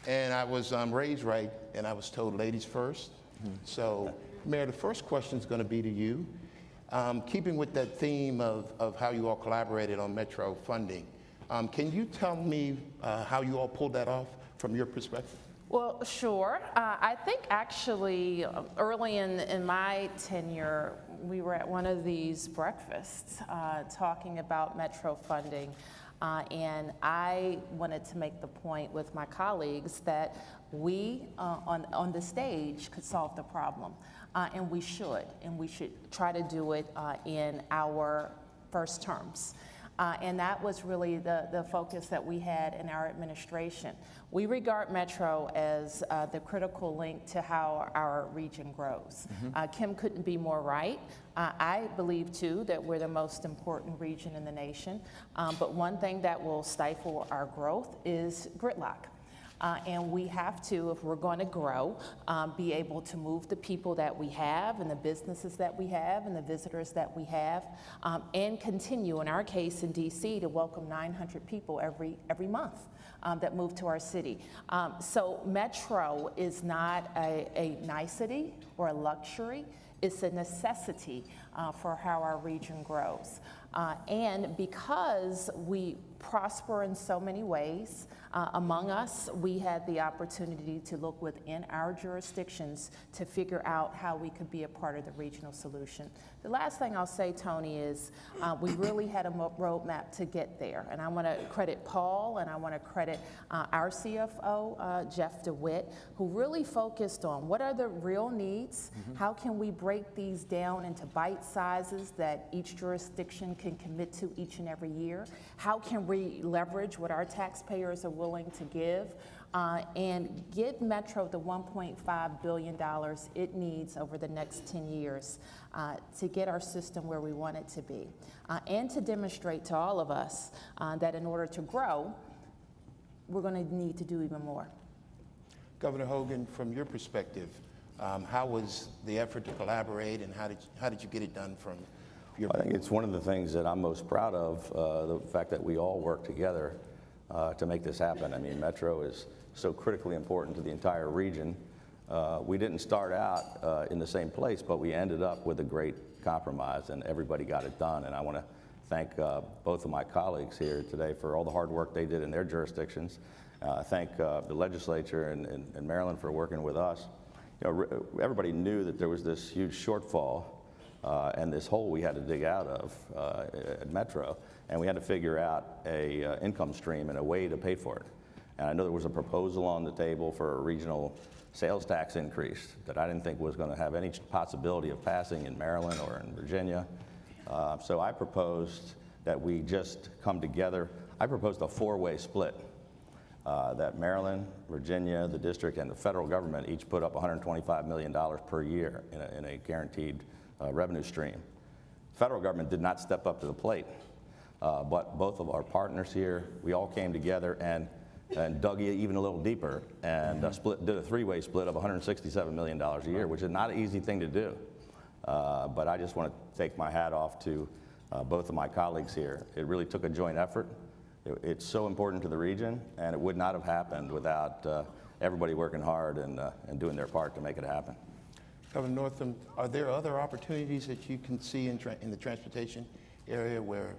And I was raised right, and I was told ladies first. So, Mayor, the first question is going to be to you. Keeping with that theme of how you all collaborated on Metro funding, can you tell me how you all pulled that off from your perspective? Well, sure. I think actually early in my tenure, we were at one of these breakfasts talking about Metro funding. And I wanted to make the point with my colleagues that we on the stage could solve the problem. And we should try to do it in our first terms. And that was really the focus that we had in our administration. We regard Metro as the critical link to how our region grows. Kim couldn't be more right. I believe too that we're the most important region in the nation, but one thing that will stifle our growth is gridlock. And we have to, if we're going to grow, be able to move the people that we have and the businesses that we have and the visitors that we have, and continue, in our case in DC, to welcome 900 people every month that move to our city. So Metro is not a nicety or a luxury. It's a necessity for how our region grows. And because we prosper in so many ways, among us, we had the opportunity to look within our jurisdictions to figure out how we could be a part of the regional solution. The last thing I'll say, Tony, is we really had a roadmap to get there. And I want to credit Paul, and I want to credit our CFO, Jeff DeWitt, who really focused on what are the real needs, how can we break these down into bite sizes that each jurisdiction can commit to each and every year, how can we leverage what our taxpayers are willing to give, and give Metro the $1.5 billion it needs over the next 10 years to get our system where we want it to be, and to demonstrate to all of us that in order to grow, we're going to need to do even more. Governor Hogan, from your perspective, how was the effort to collaborate, and how did you get it done from your I think it's one of the things that I'm most proud of, the fact that we all work together to make this happen. I mean, Metro is so critically important to the entire region. We didn't start out in the same place, but we ended up with a great compromise, and everybody got it done. And I want to thank both of my colleagues here today for all the hard work they did in their jurisdictions. Thank the legislature in Maryland for working with us. You know, everybody knew that there was this huge shortfall and this hole we had to dig out of at Metro, and we had to figure out a income stream and a way to pay for it. And I know there was a proposal on the table for a regional sales tax increase that I didn't think was going to have any possibility of passing in Maryland or in Virginia. So I proposed that we just come together. I proposed a four-way split, that Maryland, Virginia, the district, and the federal government each put up $125 million per year in a guaranteed revenue stream. The federal government did not step up to the plate, but both of our partners here, we all came together and dug even a little deeper and did a three-way split of $167 million a year, which is not an easy thing to do. But I just want to take my hat off to both of my colleagues here. It really took a joint effort. It's so important to the region, and it would not have happened without everybody working hard and doing their part to make it happen. Governor Northam, are there other opportunities that you can see in the transportation area where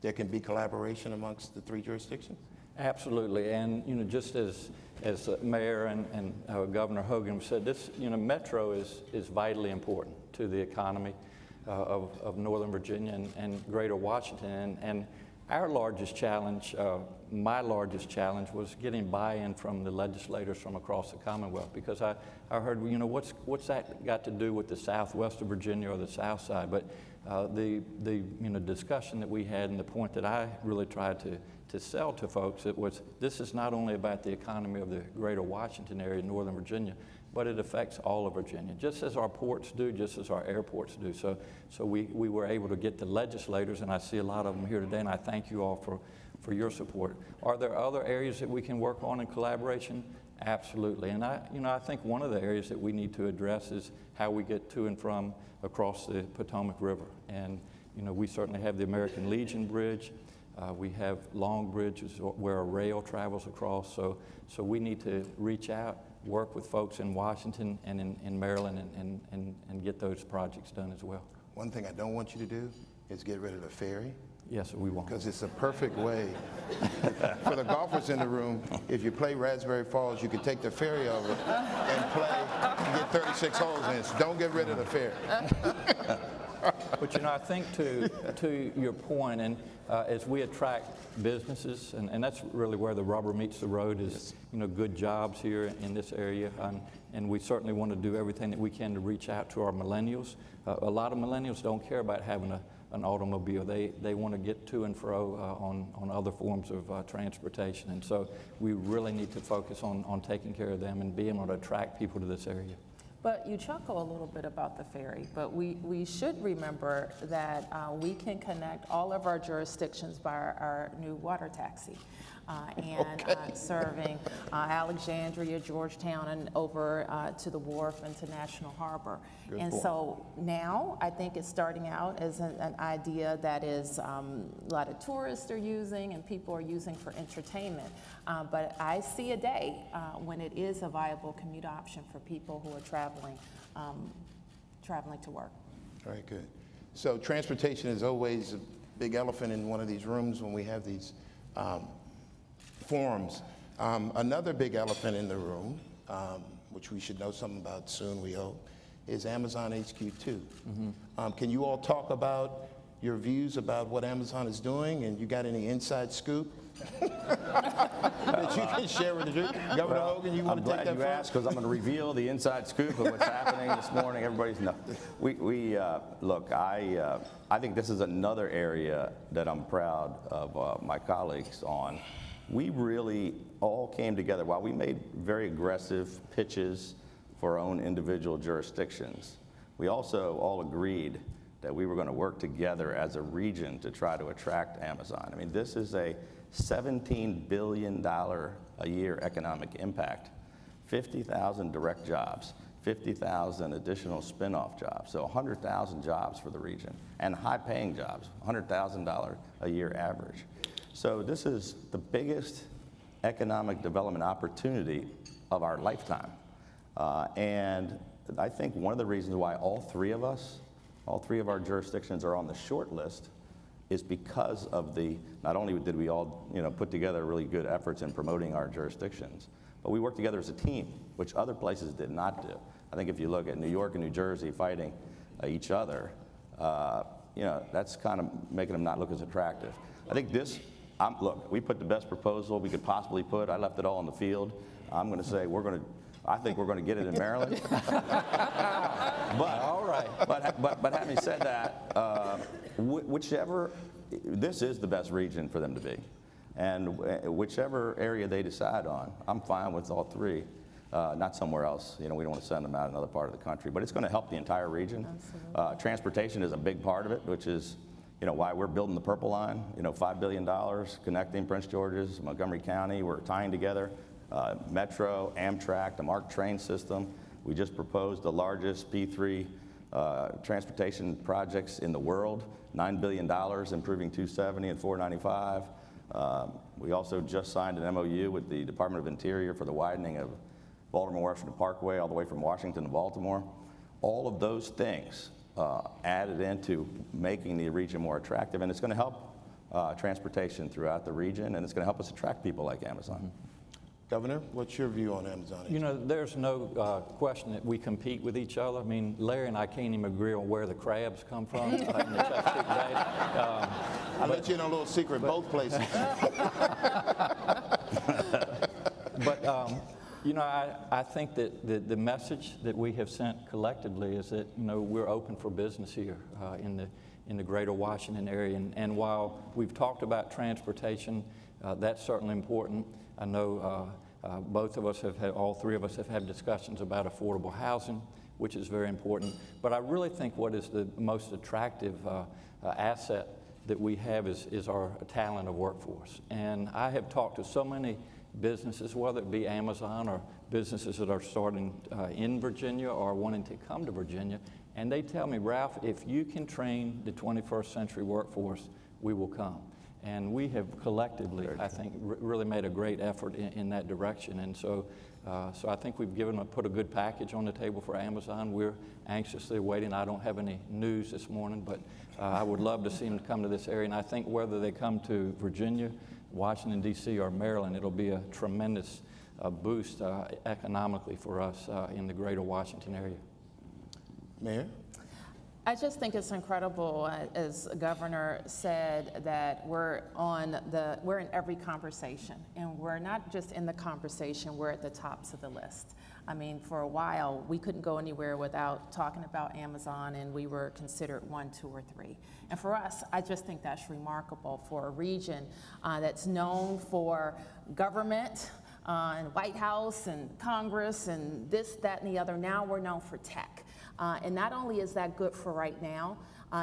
there can be collaboration amongst the three jurisdictions? Absolutely, and you know, just as Mayor and Governor Hogan said, this Metro is vitally important to the economy of Northern Virginia and Greater Washington, and our largest challenge, my largest challenge, was getting buy-in from the legislators from across the Commonwealth, because I heard, what's that got to do with the Southwest of Virginia or the South Side? But the discussion that we had, and the point that I really tried to sell to folks, it was, this is not only about the economy of the Greater Washington area, Northern Virginia, but it affects all of Virginia, just as our ports do, just as our airports do. So we were able to get the legislators, and I see a lot of them here today, and I thank you all for your support. Are there other areas that we can work on in collaboration? Absolutely, and I think one of the areas that we need to address is how we get to and from across the Potomac River. And we certainly have the American Legion Bridge. We have Long Bridge where a rail travels across, so we need to reach out, work with folks in Washington and in Maryland and get those projects done as well. One thing I don't want you to do is get rid of the ferry, Yes, sir, we won't. because it's a perfect way for the golfers in the room. If you play Raspberry Falls, you can take the ferry over and play and get 36 holes in. So don't get rid of the ferry. But you know, I think to your point, and as we attract businesses, and that's really where the rubber meets the road is, you know, good jobs here in this area, and we certainly want to do everything that we can to reach out to our millennials. A lot of millennials don't care about having an automobile. They want to get to and fro on other forms of transportation, and so we really need to focus on taking care of them and being able to attract people to this area. But you chuckle a little bit about the ferry, but we should remember that we can connect all of our jurisdictions by our new water taxi. Serving Alexandria, Georgetown, and over to the wharf and to National Harbor. So now I think it's starting out as an idea that is a lot of tourists are using and people are using for entertainment. But I see a day when it is a viable commute option for people who are traveling to work. Very good. So transportation is always a big elephant in one of these rooms when we have these forums. Another big elephant in the room, which we should know something about soon, we hope, is Amazon HQ2. Can you all talk about your views about what Amazon is doing, and you got any inside scoop that you can share with the group? Governor Hogan, you want to take that? I'm glad you asked, because I'm going to reveal the inside scoop of what's happening this morning. Everybody's no. Look, I think this is another area that I'm proud of my colleagues on. We really all came together while we made very aggressive pitches for our own individual jurisdictions. We also all agreed that we were going to work together as a region to try to attract Amazon. I mean, this is a $17 billion a year economic impact, 50,000 direct jobs, 50,000 additional spin-off jobs, so 100,000 jobs for the region, and high-paying jobs, $100,000 a year average. So this is the biggest economic development opportunity of our lifetime. And I think one of the reasons why all three of our jurisdictions are on the short list is because of not only did we all put together really good efforts in promoting our jurisdictions, but we worked together as a team, which other places did not do. I think if you look at New York and New Jersey fighting each other, that's kind of making them not look as attractive. I think look, we put the best proposal we could possibly put. I left it all on the field. I'm going to say I think we're going to get it in Maryland. All right. But having said that, this is the best region for them to be. And whichever area they decide on, I'm fine with all three. Not somewhere else. We don't want to send them out another part of the country. But it's going to help the entire region. Transportation is a big part of it, which is why we're building the Purple Line, $5 billion connecting Prince George's, Montgomery County. We're tying together Metro, Amtrak, the MARC train system. We just proposed the largest P3 transportation projects in the world, $9 billion, improving 270 and 495. We also just signed an MOU with the Department of Interior for the widening of Baltimore-Washington Parkway all the way from Washington to Baltimore. All of those things added into making the region more attractive, and it's going to help transportation throughout the region, and it's going to help us attract people like Amazon. Governor, what's your view on Amazon? There's no question that we compete with each other. I mean, Larry and I can't even agree on where the crabs come from in the Chesapeake Bay. I'll let you in a little secret, both places. But I think that the message that we have sent collectively is that we're open for business here in the greater Washington area. And while we've talked about transportation, that's certainly important. I know all three of us have had discussions about affordable housing, which is very important. But I really think what is the most attractive asset that we have is our talented workforce. And I have talked to so many businesses, whether it be Amazon or businesses that are starting in Virginia or wanting to come to Virginia, and they tell me, Ralph, if you can train the 21st century workforce, we will come. And we have collectively, I think, really made a great effort in that direction. And so I think we've put a good package on the table for Amazon. We're anxiously waiting. I don't have any news this morning, but I would love to see them come to this area. And I think whether they come to Virginia, Washington, D.C., or Maryland, it'll be a tremendous boost economically for us in the greater Washington area. Mayor? I just think it's incredible, as the governor said, that we're in every conversation, and we're not just in the conversation, we're at the tops of the list. I mean, for a while, we couldn't go anywhere without talking about Amazon, and we were considered 1, 2, or 3. And for us, I just think that's remarkable for a region that's known for government, and White House and Congress and this, that, and the other. Now we're known for tech. And not only is that good for right now,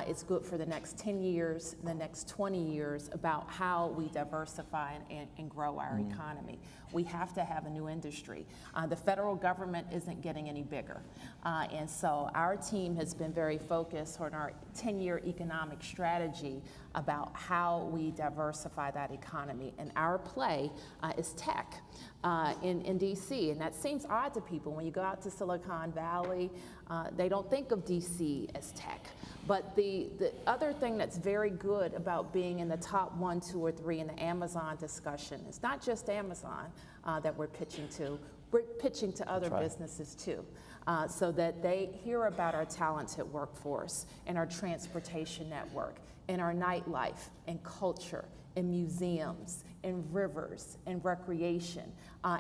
it's good for the next 10 years, the next 20 years, about how we diversify and grow our economy. We have to have a new industry. The federal government isn't getting any bigger. And so our team has been very focused on our 10-year economic strategy about how we diversify that economy. And our play is tech in DC. And that seems odd to people. When you go out to Silicon Valley, they don't think of DC as tech. But the other thing that's very good about being in the top 1, 2, or 3 in the Amazon discussion, it's not just Amazon that we're pitching to. We're pitching to other businesses too, so that they hear about our talented workforce and our transportation network and our nightlife and culture and museums and rivers and recreation.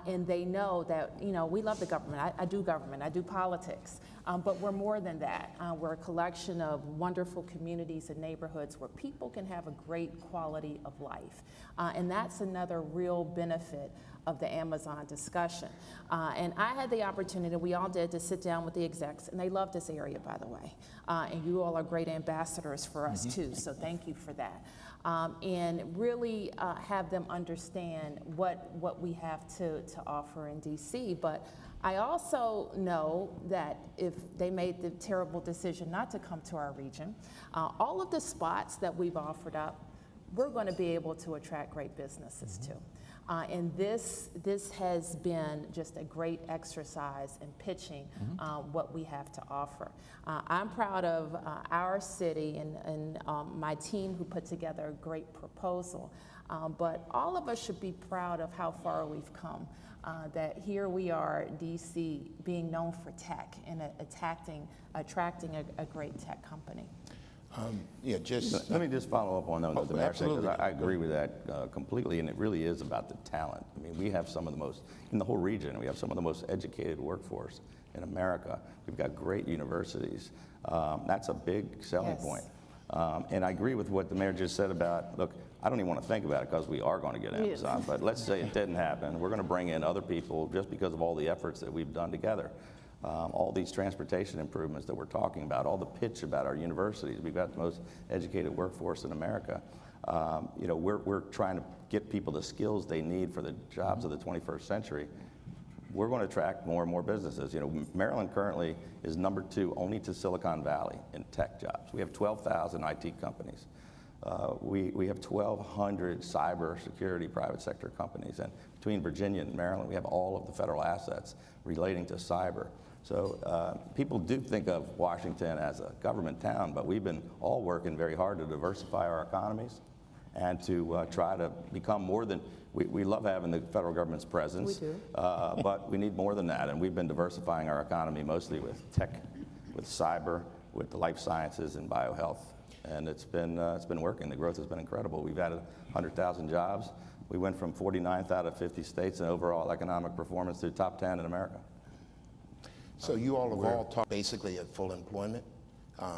And they know that, you know, we love the government. I do government, I do politics, but we're more than that. We're a collection of wonderful communities and neighborhoods where people can have a great quality of life. And that's another real benefit of the Amazon discussion. And I had the opportunity, we all did, to sit down with the execs, and they love this area, by the way. And you all are great ambassadors for us too, so thank you for that. And really have them understand what we have to offer in DC. But I also know that if they made the terrible decision not to come to our region, all of the spots that we've offered up, we're going to be able to attract great businesses too. And this has been just a great exercise in pitching what we have to offer. I'm proud of our city and my team who put together a great proposal. But all of us should be proud of how far we've come. That here we are, DC, being known for tech and attracting a great tech company. Yeah, just Let me just follow up on that, the mayor said, 'cause absolutely. I agree with that completely, and it really is about the talent. I mean, we have some of the most, in the whole region, we have some of the most educated workforce in America. We've got great universities. That's a big selling Yes. point. And I agree with what the mayor just said about, look, I don't even want to think about it because we are going to get Amazon, but let's say it didn't happen. We're going to bring in other people just because of all the efforts that we've done together. All these transportation improvements that we're talking about, all the pitch about our universities. We've got the most educated workforce in America. You know, we're trying to get people the skills they need for the jobs of the 21st century. We're going to attract more and more businesses. You know, Maryland currently is #2 only to Silicon Valley in tech jobs. We have 12,000 IT companies. We have 1,200 cybersecurity private sector companies. And between Virginia and Maryland, we have all of the federal assets relating to cyber. So people do think of Washington as a government town, but we've been all working very hard to diversify our economies and to try to become more than, we love having the federal government's presence. We do. But we need more than that, and we've been diversifying our economy mostly with tech, with cyber, with the life sciences and biohealth. And it's been working. The growth has been incredible. We've added 100,000 jobs. We went from 49th out of 50 states in overall economic performance to top 10 in America. So you all have all talked basically at full employment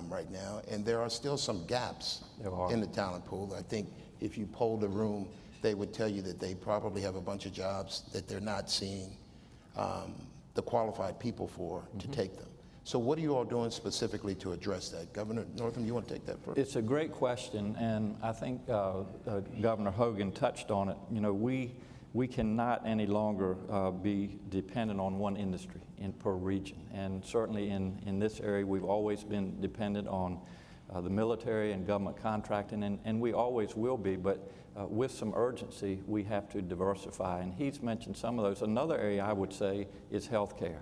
right now, and there are still some gaps There are. in the talent pool. I think if you polled the room, they would tell you that they probably have a bunch of jobs that they're not seeing the qualified people for to take them. So what are you all doing specifically to address that? Governor Northam, you want to take that first? It's a great question, and I think Governor Hogan touched on it. You know, we cannot any longer be dependent on one industry per region, and certainly in this area, we've always been dependent on the military and government contracting, and we always will be, but with some urgency, we have to diversify. And he's mentioned some of those. Another area I would say is healthcare.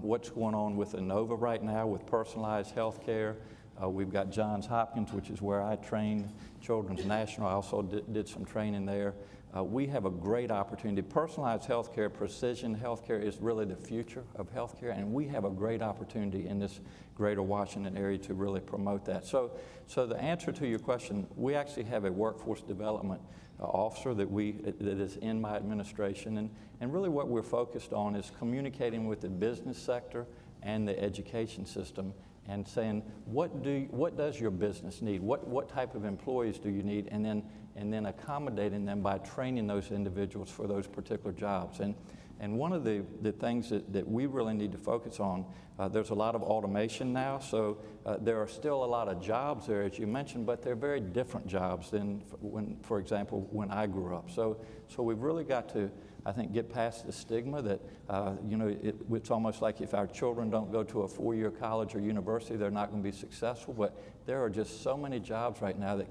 What's going on with Inova right now with personalized healthcare? We've got Johns Hopkins, which is where I trained, Children's National. I also did some training there. We have a great opportunity. Personalized healthcare, precision healthcare is really the future of healthcare, and we have a great opportunity in this greater Washington area to really promote that. So the answer to your question, we actually have a workforce development officer that is in my administration, and really what we're focused on is communicating with the business sector and the education system and saying, what does your business need? What type of employees do you need? And then accommodating them by training those individuals for those particular jobs. And one of the things that we really need to focus on, there's a lot of automation now, so there are still a lot of jobs there, as you mentioned, but they're very different jobs than for example, when I grew up. So we've really got to, I think, get past the stigma that, it's almost like if our children don't go to a 4-year college or university, they're not going to be successful. But there are just so many jobs right now that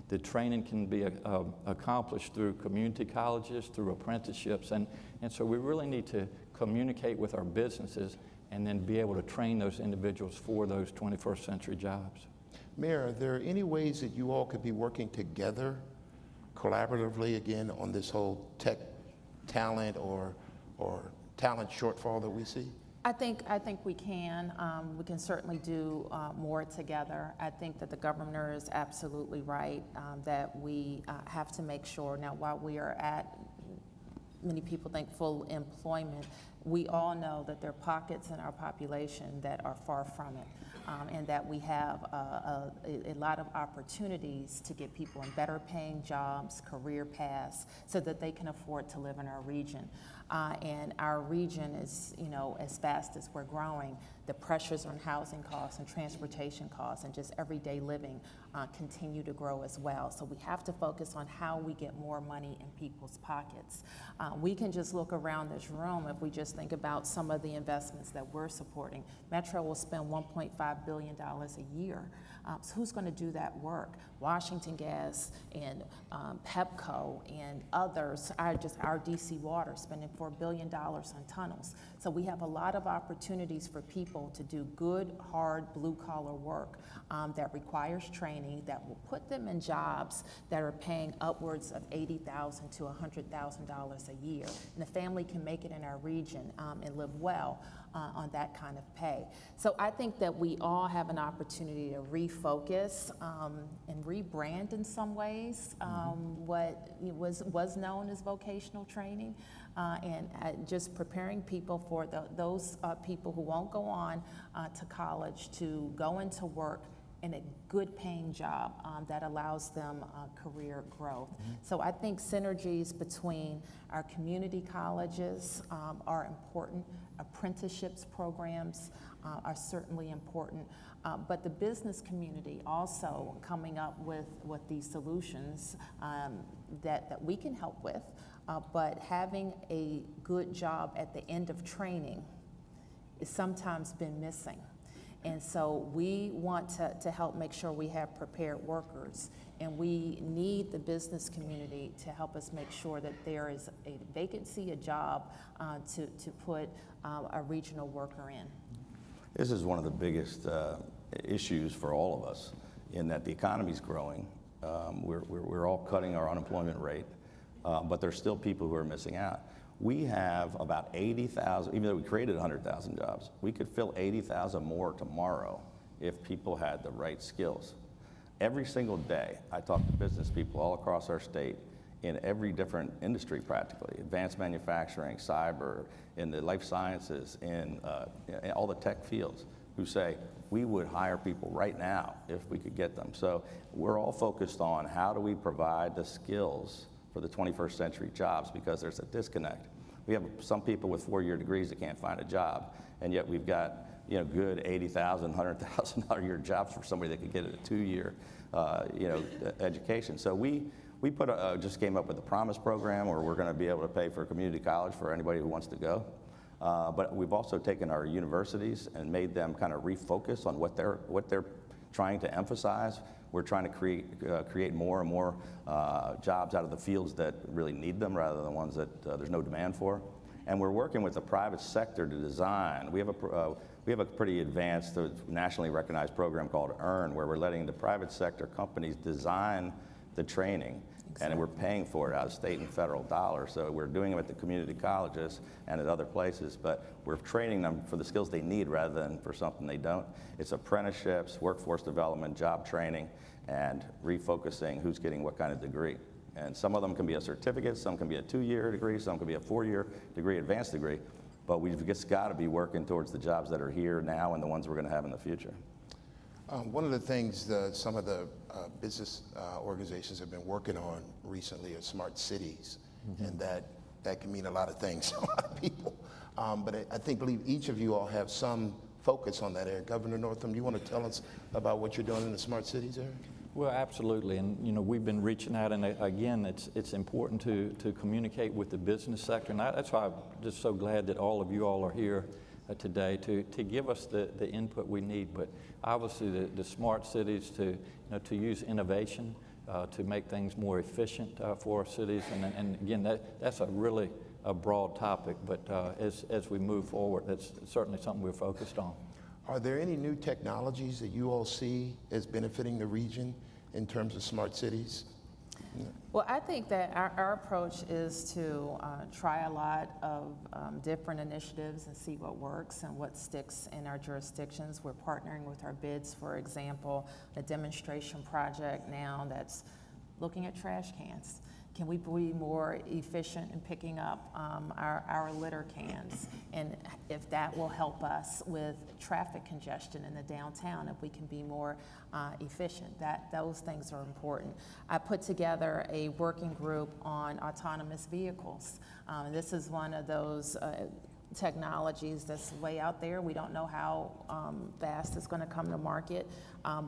the training can be accomplished through community colleges, through apprenticeships. And so we really need to communicate with our businesses and then be able to train those individuals for those 21st century jobs. Mayor, are there any ways that you all could be working together collaboratively again on this whole tech talent or talent shortfall that we see? I think we can. We can certainly do more together. I think that the governor is absolutely right that we have to make sure. Now, while we are at, many people think, full employment, we all know that there are pockets in our population that are far from it. And that we have a lot of opportunities to get people in better paying jobs, career paths, so that they can afford to live in our region. And our region is, as fast as we're growing, the pressures on housing costs and transportation costs and just everyday living continue to grow as well. So we have to focus on how we get more money in people's pockets. We can just look around this room if we just think about some of the investments that we're supporting. Metro will spend $1.5 billion a year. So who's going to do that work? Washington Gas and Pepco and others, our DC Water spending $4 billion on tunnels. So we have a lot of opportunities for people to do good, hard, blue-collar work that requires training, that will put them in jobs that are paying upwards of $80,000 to $100,000 a year. And the family can make it in our region and live well on that kind of pay. So I think that we all have an opportunity to refocus and rebrand in some ways what was known as vocational training and just preparing people for those people who won't go on to college to go into work in a good paying job that allows them career growth. So I think synergies between our community colleges are important. Apprenticeships programs are certainly important, but the business community also coming up with these solutions that we can help with, but having a good job at the end of training is sometimes been missing. And so we want to help make sure we have prepared workers, and we need the business community to help us make sure that there is a vacancy, a job to put a regional worker in. This is one of the biggest issues for all of us, in that the economy's growing. We're all cutting our unemployment rate, but there's still people who are missing out. We have about 80,000, even though we created 100,000 jobs, we could fill 80,000 more tomorrow if people had the right skills. Every single day, I talk to business people all across our state in every different industry practically, advanced manufacturing, cyber, in the life sciences, in all the tech fields, who say, we would hire people right now if we could get them. So we're all focused on how do we provide the skills for the 21st century jobs, because there's a disconnect. We have some people with 4-year degrees that can't find a job, and yet we've got good $80,000, $100,000 a year jobs for somebody that could get a 2-year education. So we just came up with a Promise program where we're going to be able to pay for community college for anybody who wants to go. But we've also taken our universities and made them kind of refocus on what they're trying to emphasize. We're trying to create more and more jobs out of the fields that really need them rather than ones that there's no demand for. And we're working with the private sector to design. We have a pretty advanced, nationally recognized program called EARN, where we're letting the private sector companies design the training. And we're paying for it out of state and federal dollars. So we're doing it at the community colleges and at other places, but we're training them for the skills they need rather than for something they don't. It's apprenticeships, workforce development, job training, and refocusing who's getting what kind of degree. And some of them can be a certificate, some can be a 2-year degree, some can be a 4-year degree, advanced degree. But we've just got to be working towards the jobs that are here now and the ones we're going to have in the future. One of the things some of the business organizations have been working on recently are smart cities, and that can mean a lot of things to a lot of people. But I believe each of you all have some focus on that area. Governor Northam, do you want to tell us about what you're doing in the smart cities area? Well, absolutely, and we've been reaching out, and again, it's important to communicate with the business sector, and that's why I'm just so glad that all of you all are here today to give us the input we need. But obviously, the smart cities to use innovation to make things more efficient for our cities, and again, that's a broad topic. But as we move forward, that's certainly something we're focused on. Are there any new technologies that you all see as benefiting the region in terms of smart cities? Well, I think that our approach is to try a lot of different initiatives and see what works and what sticks in our jurisdictions. We're partnering with our bids, for example, a demonstration project now that's looking at trash cans. Can we be more efficient in picking up our litter cans? And if that will help us with traffic congestion in the downtown, if we can be more efficient, those things are important. I put together a working group on autonomous vehicles. This is one of those technologies that's way out there. We don't know how fast it's going to come to market,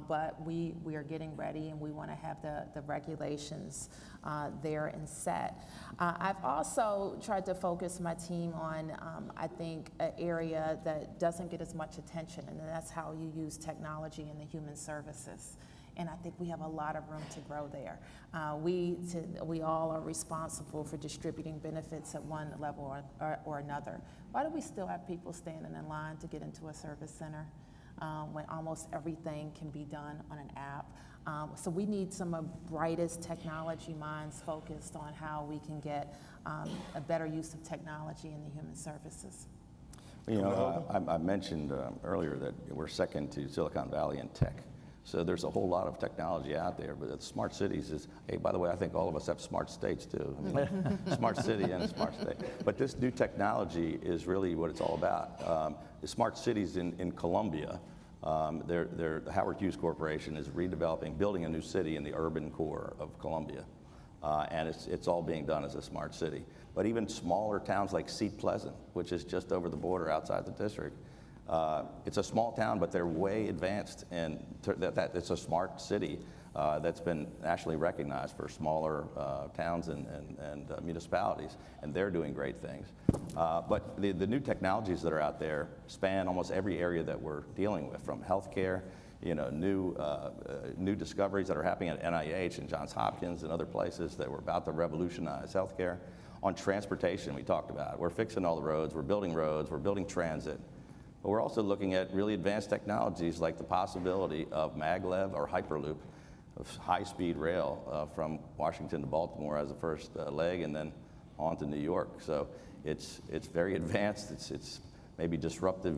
but we are getting ready, and we want to have the regulations there and set. I've also tried to focus my team on, I think, an area that doesn't get as much attention, and that's how you use technology in the human services. And I think we have a lot of room to grow there. We all are responsible for distributing benefits at one level or another. Why do we still have people standing in line to get into a service center when almost everything can be done on an app? So we need some of the brightest technology minds focused on how we can get a better use of technology in the human services. I mentioned earlier that we're second to Silicon Valley in tech. So there's a whole lot of technology out there, but the smart cities is, hey, by the way, I think all of us have smart states too. I mean, smart city and smart state. But this new technology is really what it's all about. The smart cities in Columbia, the Howard Hughes Corporation is building a new city in the urban core of Columbia. And it's all being done as a smart city. But even smaller towns like Seat Pleasant, which is just over the border outside the district, it's a small town, but they're way advanced, and that it's a smart city that's been nationally recognized for smaller towns and municipalities, and they're doing great things. But the new technologies that are out there span almost every area that we're dealing with, from healthcare, new discoveries that are happening at NIH and Johns Hopkins and other places that we're about to revolutionize healthcare. On transportation, we talked about. We're fixing all the roads, we're building transit. But we're also looking at really advanced technologies like the possibility of maglev or Hyperloop, of high-speed rail from Washington to Baltimore as the first leg, and then on to New York. So it's very advanced. It's maybe disruptive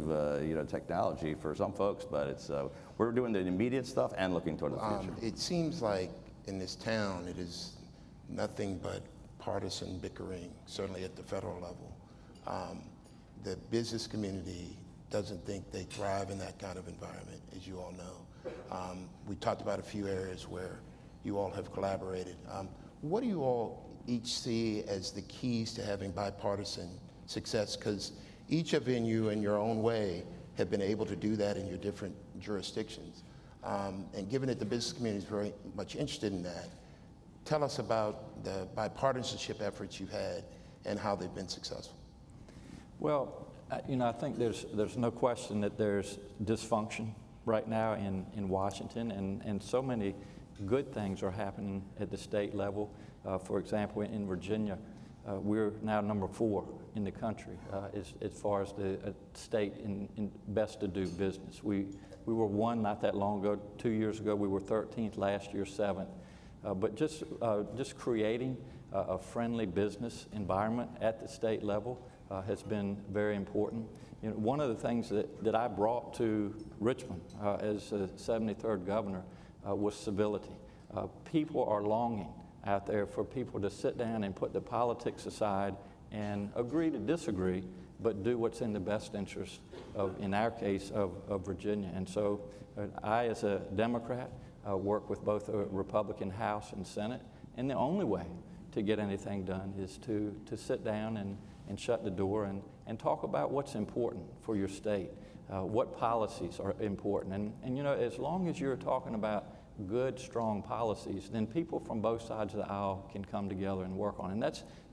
technology for some folks, but we're doing the immediate stuff and looking toward the future. It seems like in this town it is nothing but partisan bickering, certainly at the federal level. The business community doesn't think they thrive in that kind of environment, as you all know. We talked about a few areas where you all have collaborated. What do you all each see as the keys to having bipartisan success? Because each of you in your own way have been able to do that in your different jurisdictions. And given that the business community is very much interested in that, tell us about the bipartisanship efforts you've had and how they've been successful. Well, I think there's no question that there's dysfunction right now in Washington, and so many good things are happening at the state level. For example, in Virginia, we're now number 4 in the country as far as the state in best to do business. We were 1 not that long ago. 2 years ago, we were 13th. Last year, 7th. But just creating a friendly business environment at the state level has been very important. You know, one of the things that I brought to Richmond as the 73rd governor was civility. People are longing out there for people to sit down and put the politics aside and agree to disagree, but do what's in the best interest of, in our case, of Virginia. And so I, as a Democrat, work with both a Republican House and Senate, and the only way to get anything done is to sit down and shut the door and talk about what's important for your state, what policies are important. And you know, as long as you're talking about good, strong policies, then people from both sides of the aisle can come together and work on it. And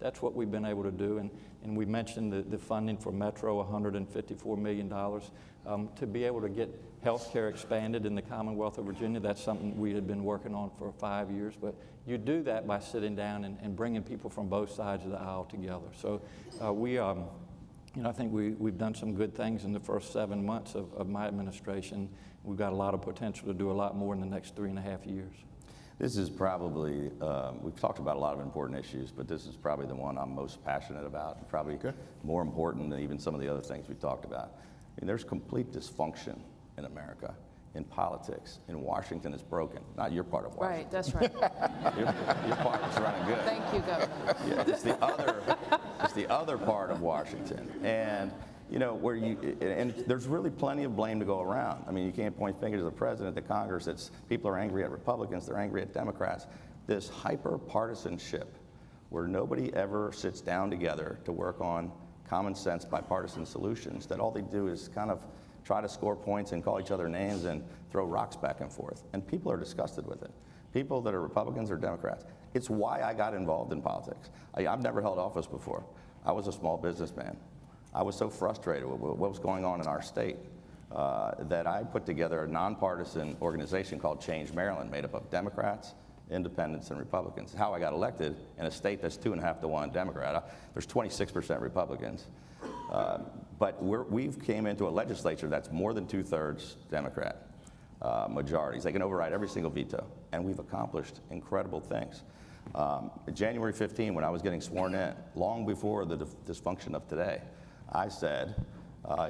that's what we've been able to do. And we mentioned the funding for Metro, $154 million, to be able to get health care expanded in the Commonwealth of Virginia. That's something we had been working on for 5 years. But you do that by sitting down and bringing people from both sides of the aisle together. So you know, I think we've done some good things in the first 7 months of my administration. We've got a lot of potential to do a lot more in the next 3.5 years. This is probably, we've talked about a lot of important issues, but this is probably the one I'm most passionate about, probably more important than even some of the other things we talked about. I mean, there's complete dysfunction in America, in politics. In Washington, it's broken. Not your part of Washington. Right, that's right. Your part is running good. Thank you, Governor. Yeah, it's the other part of Washington. And you know, and there's really plenty of blame to go around. I mean, you can't point fingers at the president, the Congress. People are angry at Republicans, they're angry at Democrats. This hyper-partisanship where nobody ever sits down together to work on common sense bipartisan solutions, that all they do is kind of try to score points and call each other names and throw rocks back and forth. And people are disgusted with it. People that are Republicans or Democrats. It's why I got involved in politics. I've never held office before. I was a small businessman. I was so frustrated with what was going on in our state that I put together a nonpartisan organization called Change Maryland, made up of Democrats, Independents, and Republicans. How I got elected in a state that's 2.5 to 1 Democrat. There's 26% Republicans. But we've came into a legislature that's more than 2/3 Democrat majorities. They can override every single veto, and we've accomplished incredible things. January 15, when I was getting sworn in, long before the dysfunction of today, I said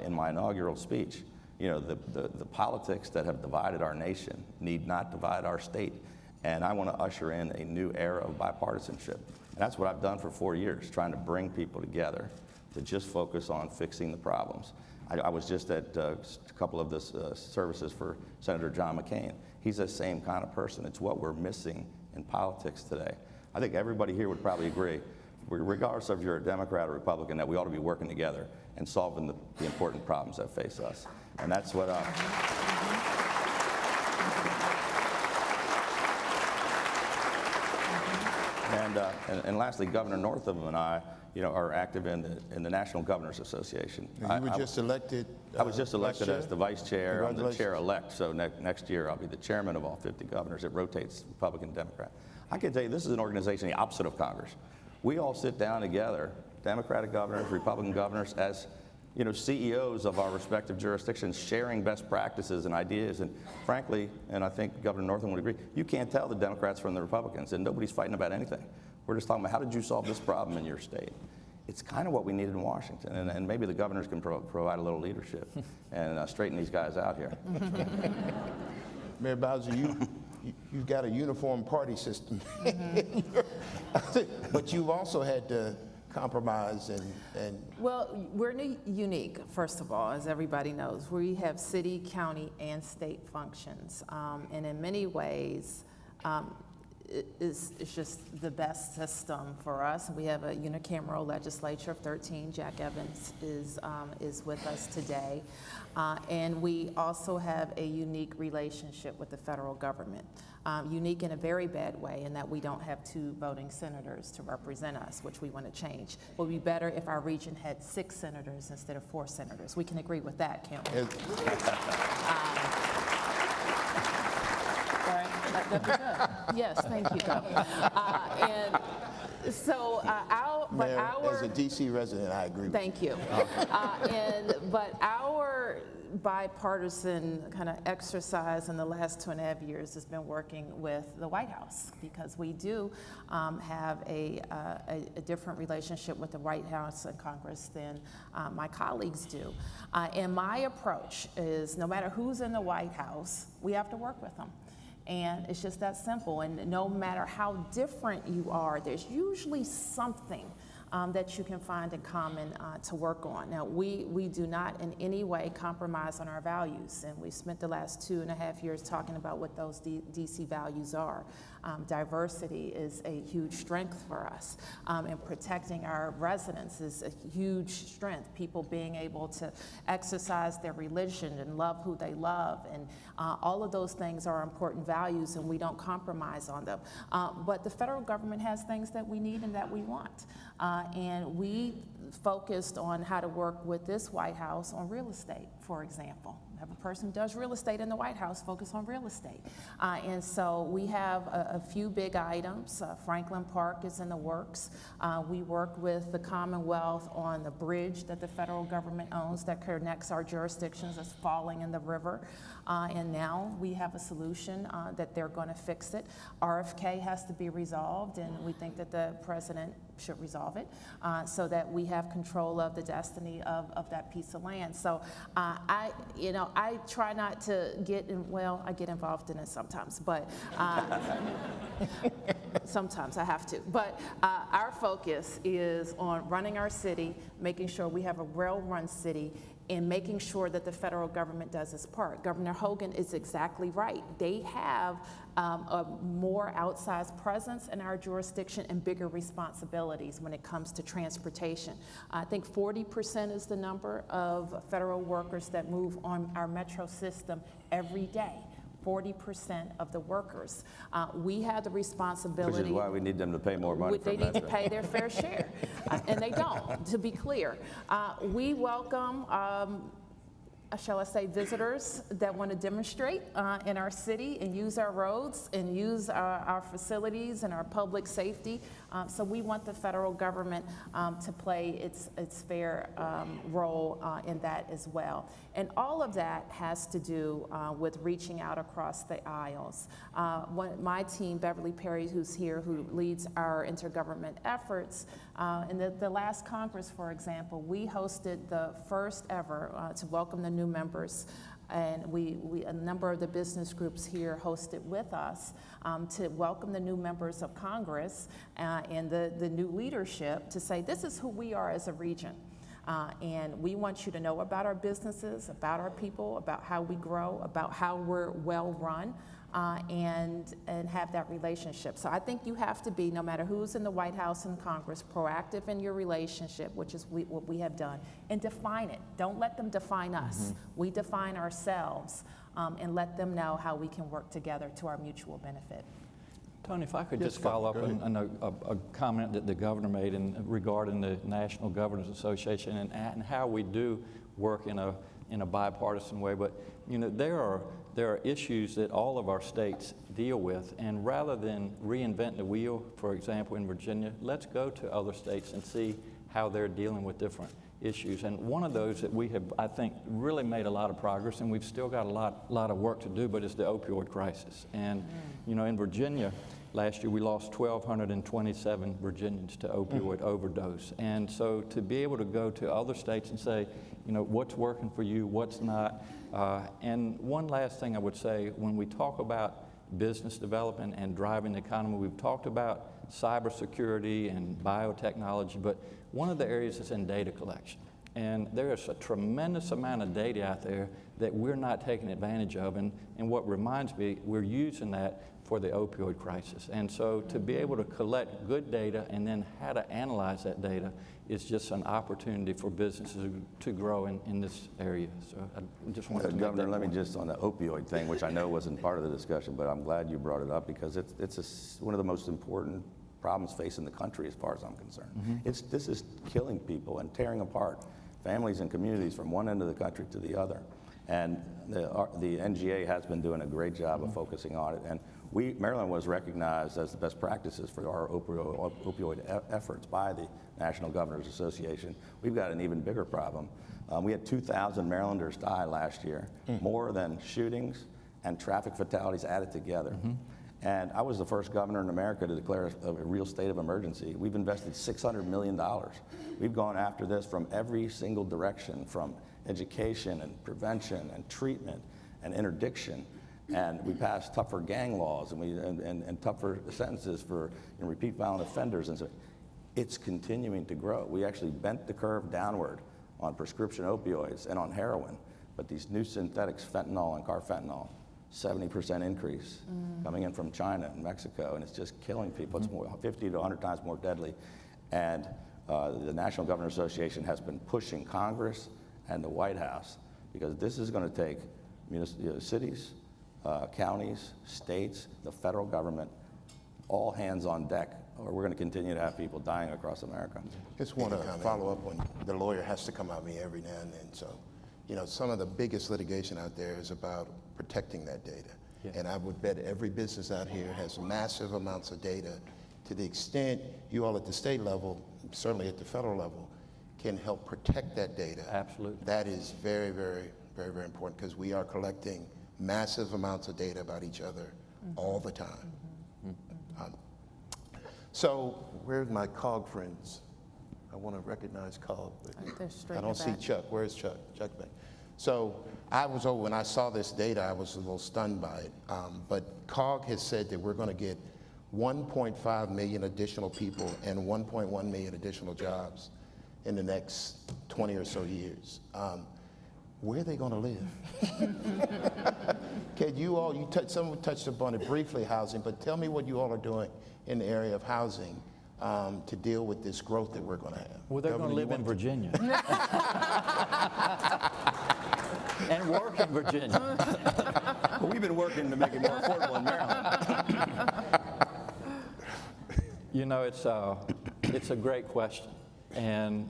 in my inaugural speech, you know, the politics that have divided our nation need not divide our state. And I want to usher in a new era of bipartisanship. And that's what I've done for 4 years, trying to bring people together to just focus on fixing the problems. I was just at a couple of the services for Senator John McCain. He's the same kind of person. It's what we're missing in politics today. I think everybody here would probably agree, regardless of you're a Democrat or Republican, that we ought to be working together and solving the important problems that face us. And that's what and lastly, Governor Northam and I, you know, are active in the National Governors Association. You were just elected. I was just elected as the vice chair. I'm the chair-elect, so next year I'll be the chairman of all 50 governors. It rotates Republican, Democrat. I can tell you this is an organization the opposite of Congress. We all sit down together, Democratic governors, Republican governors, as you know, CEOs of our respective jurisdictions, sharing best practices and ideas. And frankly, and I think Governor Northam would agree, you can't tell the Democrats from the Republicans, and nobody's fighting about anything. We're just talking about how did you solve this problem in your state. It's kind of what we need in Washington, and maybe the governors can provide a little leadership and straighten these guys out here. Mayor Bowser, you've got a uniform party system, but you've also had to compromise and Well, we're unique, first of all, as everybody knows. We have city, county, and state functions. And in many ways, it's just the best system for us. We have a unicameral legislature of 13. Jack Evans is with us today. And we also have a unique relationship with the federal government. Unique in a very bad way in that we don't have 2 voting senators to represent us, which we want to change. It would be better if our region had 6 senators instead of 4 senators. We can agree with that, can't we? That'd be good. Yes, thank you, Governor. And so Mayor, as a DC resident, I agree with you. Thank you. But our bipartisan kind of exercise in the last 2.5 years has been working with the White House, because we do have a different relationship with the White House and Congress than my colleagues do. And my approach is, no matter who's in the White House, we have to work with them. And it's just that simple. And no matter how different you are, there's usually something that you can find in common to work on. Now, we do not in any way compromise on our values, and we spent the last 2.5 years talking about what those DC values are. Diversity is a huge strength for us, and protecting our residents is a huge strength. People being able to exercise their religion and love who they love, and all of those things are important values, and we don't compromise on them. But the federal government has things that we need and that we want. And we focused on how to work with this White House on real estate, for example. Have a person who does real estate in the White House focus on real estate. And so we have a few big items. Franklin Park is in the works. We work with the Commonwealth on the bridge that the federal government owns that connects our jurisdictions that's falling in the river. And now we have a solution that they're going to fix it. RFK has to be resolved, and we think that the president should resolve it so that we have control of the destiny of that piece of land. So I try not to get in, well, I get involved in it sometimes, but sometimes I have to. But our focus is on running our city, making sure we have a well-run city, and making sure that the federal government does its part. Governor Hogan is exactly right. They have a more outsized presence in our jurisdiction and bigger responsibilities when it comes to transportation. I think 40% is the number of federal workers that move on our metro system every day. 40% of the workers. We have the responsibility. Which is why we need them to pay more money for They need to Metro. pay their fair share, and they don't, to be clear. We welcome, shall I say, visitors that want to demonstrate in our city and use our roads and use our facilities and our public safety. So we want the federal government to play its fair role in that as well. And all of that has to do with reaching out across the aisles. My team, Beverly Perry, who's here, who leads our intergovernment efforts, in the last Congress, for example, we hosted the first ever to welcome the new members. And a number of the business groups here hosted with us to welcome the new members of Congress and the new leadership to say, this is who we are as a region. And we want you to know about our businesses, about our people, about how we grow, about how we're well run, and have that relationship. So I think you have to be, no matter who's in the White House and Congress, proactive in your relationship, which is what we have done, and define it. Don't let them define us. We define ourselves, and let them know how we can work together to our mutual benefit. Tony, if I could Yes, just follow up go ahead. on a comment that the governor made regarding the National Governors Association and how we do work in a bipartisan way. But there are issues that all of our states deal with, and rather than reinvent the wheel, for example, in Virginia, let's go to other states and see how they're dealing with different issues. And one of those that we have, I think, really made a lot of progress, and we've still got a lot of work to do, but is the opioid crisis. And in Virginia, last year we lost 1,227 Virginians to opioid overdose. And so to be able to go to other states and say, what's working for you, what's not. And one last thing I would say, when we talk about business development and driving the economy, we've talked about cybersecurity and biotechnology, but one of the areas is in data collection. And there is a tremendous amount of data out there that we're not taking advantage of. And what reminds me, we're using that for the opioid crisis. And so to be able to collect good data and then how to analyze that data is just an opportunity for businesses to grow in this area. So I just wanted to make Governor, that let me point. just on the opioid thing, which I know wasn't part of the discussion, but I'm glad you brought it up because it's one of the most important problems facing the country as far as I'm concerned. This is killing people and tearing apart families and communities from one end of the country to the other. And the NGA has been doing a great job of focusing on it. And Maryland was recognized as the best practices for our opioid efforts by the National Governors Association. We've got an even bigger problem. We had 2,000 Marylanders die last year, more than shootings and traffic fatalities added together. And I was the first governor in America to declare a real state of emergency. We've invested $600 million. We've gone after this from every single direction, from education and prevention and treatment and interdiction. And we passed tougher gang laws and tougher sentences for repeat violent offenders. And so it's continuing to grow. We actually bent the curve downward on prescription opioids and on heroin. But these new synthetics, fentanyl and carfentanil, 70% increase coming in from China and Mexico, and it's just killing people. It's more, 50 to 100 times more deadly. And the National Governors Association has been pushing Congress and the White House, because this is going to take cities, counties, states, the federal government, all hands on deck, or we're going to continue to have people dying across America. Just want to follow up on the lawyer has to come at me every now and then. So, some of the biggest litigation out there is about protecting that data. Yeah. And I would bet every business out here has massive amounts of data. To the extent you all at the state level, certainly at the federal level, can help protect that data. Absolutely. That is very, very, very, very important, because we are collecting massive amounts of data about each other all the time. So where's my COG friends? I want to recognize COG. But I don't see Chuck. Where's Chuck? Chuck back. So when I saw this data, I was a little stunned by it. But COG has said that we're going to get 1.5 million additional people and 1.1 million additional jobs in the next 20 or so years. Where are they going to live? Can you all, someone touched upon it briefly, housing, but tell me what you all are doing in the area of housing to deal with this growth that we're going to have. Well, they're going to live in Virginia. And work in Virginia. Well, we've been working to make it more affordable in Maryland. It's a great question. And,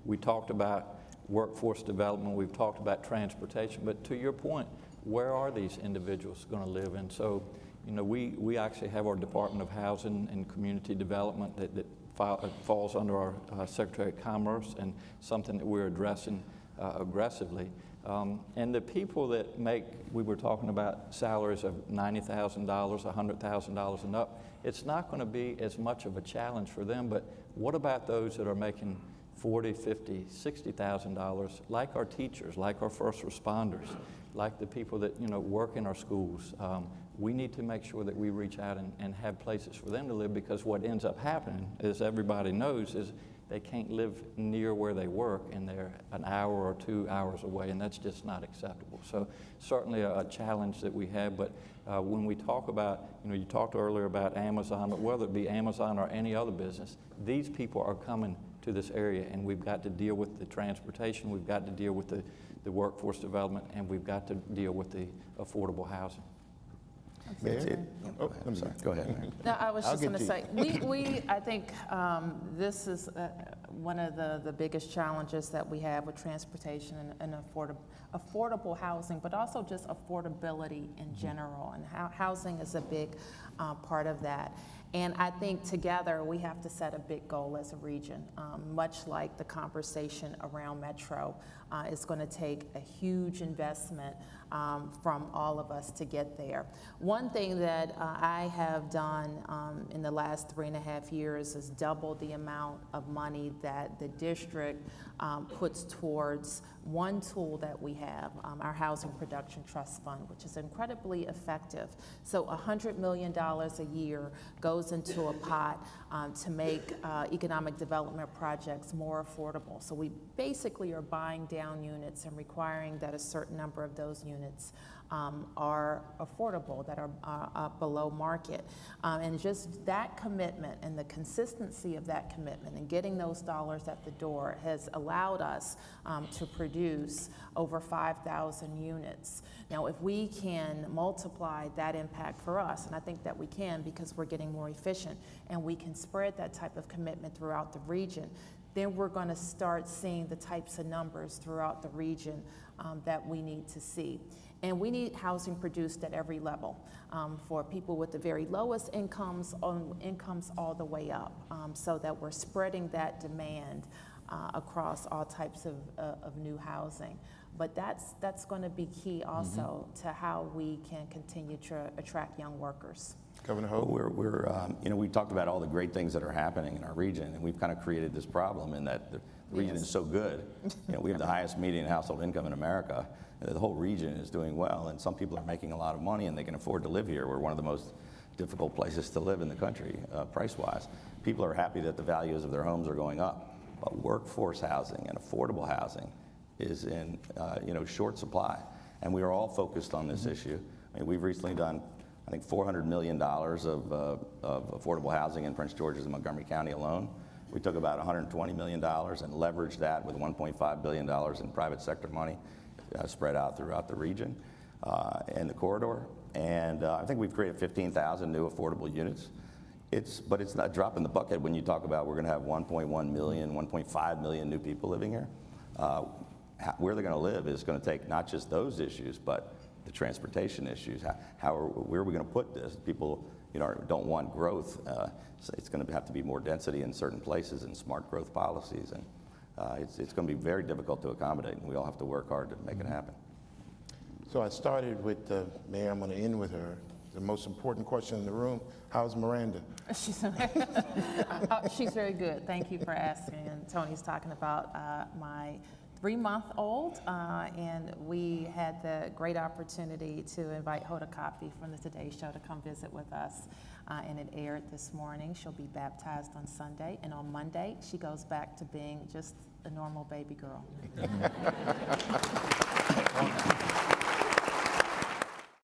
we talked about workforce development, we've talked about transportation, but to your point, where are these individuals going to live? And so, we actually have our Department of Housing and Community Development that falls under our Secretary of Commerce, and something that we're addressing aggressively. And the people that we were talking about salaries of $90,000, $100,000 and up, it's not going to be as much of a challenge for them, but what about those that are making $40,000, $50,000, $60,000, like our teachers, like our first responders, like the people that work in our schools? We need to make sure that we reach out and have places for them to live, because what ends up happening, as everybody knows, is they can't live near where they work, and they're an hour or 2 hours away, and that's just not acceptable. So certainly a challenge that we have, but when we talk about, you talked earlier about Amazon, but whether it be Amazon or any other business, these people are coming to this area, and we've got to deal with the transportation, we've got to deal with the workforce development, and we've got to deal with the affordable housing. I'm sorry. Go ahead, Mary. No, I was just going to say, I think this is one of the biggest challenges that we have with transportation and affordable housing, but also just affordability in general. And housing is a big part of that. And I think together we have to set a big goal as a region, much like the conversation around Metro. It's going to take a huge investment from all of us to get there. One thing that I have done in the last 3.5 years is double the amount of money that the district puts towards one tool that we have, our Housing Production Trust Fund, which is incredibly effective. So $100 million a year goes into a pot to make economic development projects more affordable. So we basically are buying down units and requiring that a certain number of those units are affordable, that are below market. And just that commitment and the consistency of that commitment and getting those dollars at the door has allowed us to produce over 5,000 units. Now, if we can multiply that impact for us, and I think that we can because we're getting more efficient, and we can spread that type of commitment throughout the region, then we're going to start seeing the types of numbers throughout the region that we need to see. And we need housing produced at every level, for people with the very lowest incomes, incomes all the way up, so that we're spreading that demand across all types of new housing. But that's going to be key also to how we can continue to attract young workers. Governor Well, Hogan? we talked about all the great things that are happening in our region, and we've kind of created this problem in that the region is so good. We have the highest median household income in America. The whole region is doing well, and some people are making a lot of money and they can afford to live here. We're one of the most difficult places to live in the country, price-wise. People are happy that the values of their homes are going up, but workforce housing and affordable housing is in short supply, and we are all focused on this issue. I mean, we've recently done, I think, $400 million of affordable housing in Prince George's and Montgomery County alone. We took about $120 million and leveraged that with $1.5 billion in private sector money spread out throughout the region and the corridor. And I think we've created 15,000 new affordable units. But it's not a drop in the bucket when you talk about we're going to have 1.1 million, 1.5 million new people living here. Where they're going to live is going to take not just those issues, but the transportation issues. Where are we going to put this? People don't want growth. So it's going to have to be more density in certain places and smart growth policies. And it's going to be very difficult to accommodate, and we all have to work hard to make it happen. So I started with the mayor. I'm going to end with her. The most important question in the room: how's Miranda? She's very good. Thank you for asking. And Tony's talking about my 3-month-old, and we had the great opportunity to invite Hoda Kotb from the Today Show to come visit with us, and it aired this morning. She'll be baptized on Sunday, and on Monday she goes back to being just a normal baby girl.